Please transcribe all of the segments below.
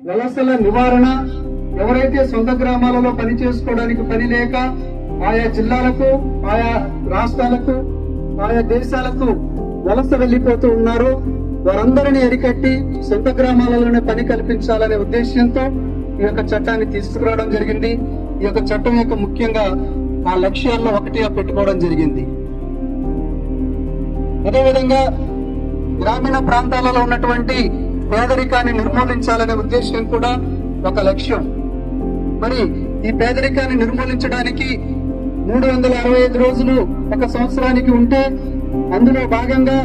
వలసల నివారణ, ఎవరైతే సొంత గ్రామాలలో పని చేసుకోవడానికి పని లేక ఆయా జిల్లాలకు, ఆయా రాష్ట్రాలకు, ఆయా దేశాలకు వలస వెళ్లిపోతూ ఉన్నారో వారందరినీ అరికట్టి సొంత గ్రామాలలోనే పని కల్పించాలనే ఉద్దేశంతో ఈ యొక్క చట్టాన్ని తీసుకురావడం జరిగింది. ఈ యొక్క చట్టం యొక్క ముఖ్యంగా ఆ లక్ష్యాల్లో ఒకటిగా పెట్టుకోవడం జరిగింది. అదేవిధంగా గ్రామీణ ప్రాంతాలలో ఉన్నటువంటి పేదరికాన్ని నిర్మూలించాలనే ఉద్దేశం కూడా ఒక లక్ష్యం. మరి ఈ పేదరికాన్ని నిర్మూలించడానికి 365 రోజులు ఒక సంవత్సరానికి ఉంటే అందులో భాగంగా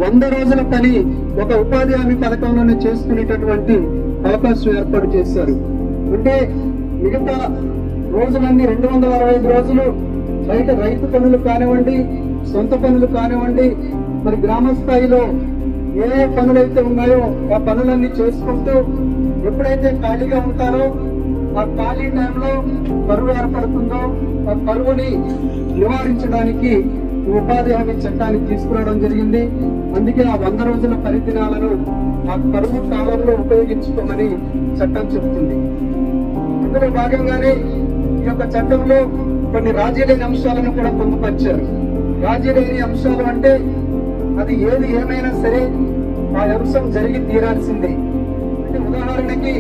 100 రోజుల పని ఒక ఉపాధి హామీ పథకంలోనే చేసుకునేటటువంటి అవకాశం ఏర్పాటు చేశారు. అంటే మిగతా రోజులన్నీ 265 రోజులు బయట రైతు పనులు కానివ్వండి, సొంత పనులు కానివ్వండి, మరి గ్రామ స్థాయిలో ఏ ఏ పనులైతే ఉన్నాయో ఆ పనులన్నీ చేసుకుంటూ ఎప్పుడైతే ఖాళీగా ఉంటారో ఆ ఖాళీ టైంలో కరువు ఏర్పడుతుందో ఆ కరువుని నివారించడానికి ఉపాధి హామీ చట్టాన్ని తీసుకురావడం జరిగింది. అందుకే ఆ 100 రోజుల పరిదినాలను ఆ కరువు కాలంలో ఉపయోగించుకోమని చట్టం చెబుతుంది. ఇందులో భాగంగానే ఈ యొక్క చట్టంలో కొన్ని రాజీ లేని అంశాలను కూడా పొందుపరిచారు. రాజీ లేని అంశాలు అంటే అది ఏది ఏమైనా సరే ఆ అంశం జరిగి తీరాల్సిందే. అంటే ఉదాహరణకి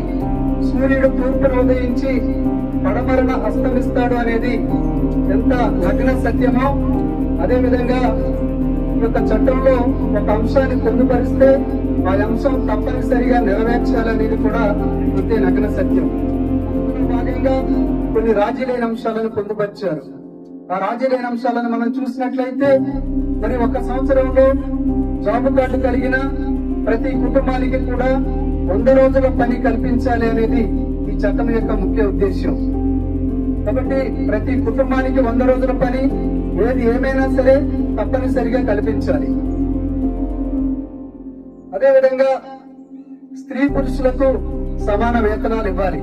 సూర్యుడు తూర్పున ఉదయించి పడమరన అస్తమిస్తాడు అనేది ఎంత నగ్న సత్యమో, అదే విధంగా ఈ యొక్క చట్టంలో ఒక అంశాన్ని పొందుపరిస్తే ఆ అంశం తప్పనిసరిగా నెరవేర్చాలనేది కూడా అంతే నగ్న సత్యం. అందులో భాగంగా కొన్ని రాజీ లేని అంశాలను పొందుపరిచారు. ఆ రాజీ లేని అంశాలను మనం చూసినట్లయితే మరి ఒక సంవత్సరంలో జాబ్ కార్డు కలిగిన ప్రతి కుటుంబానికి కూడా 100 రోజుల పని కల్పించాలి అనేది ఈ చట్టం యొక్క ముఖ్య ఉద్దేశం. కాబట్టి ప్రతి కుటుంబానికి 100 రోజుల పని ఏది ఏమైనా సరే తప్పనిసరిగా కల్పించాలి. అదేవిధంగా స్త్రీ పురుషులకు సమాన వేతనాలు ఇవ్వాలి.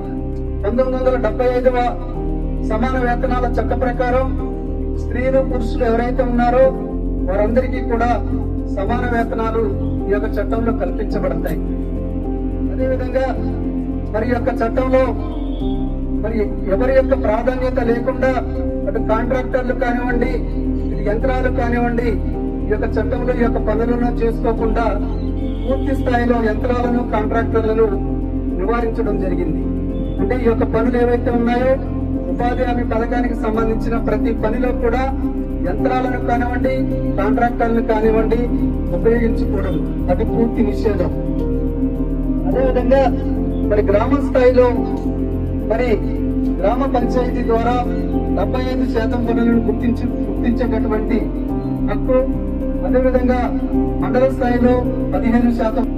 1975వ సమాన వేతనాల చట్ట ప్రకారం స్త్రీలు పురుషులు ఎవరైతే ఉన్నారో వారందరికీ కూడా సమాన వేతనాలు ఈ యొక్క చట్టంలో కల్పించబడతాయి. అదేవిధంగా మరి యొక్క చట్టంలో మరి ఎవరి యొక్క ప్రాధాన్యత లేకుండా అటు కాంట్రాక్టర్లు కానివ్వండి, యంత్రాలు కానివ్వండి, ఈ యొక్క చట్టంలో ఈ యొక్క పనులను చేసుకోకుండా పూర్తి స్థాయిలో యంత్రాలను, కాంట్రాక్టర్లను నివారించడం జరిగింది. అంటే ఈ యొక్క పనులు ఏవైతే ఉన్నాయో ఉపాధి హామీ పథకానికి సంబంధించిన ప్రతి పనిలో కూడా యంత్రాలను కానివ్వండి, కాంట్రాక్టర్లను కానివ్వండి ఉపయోగించకూడదు. అది పూర్తి నిషేధం. అదేవిధంగా మరి గ్రామ స్థాయిలో మరి గ్రామ పంచాయతీ ద్వారా 75% పనులను గుర్తించేటటువంటి హక్కు, అదేవిధంగా మండల స్థాయిలో 15%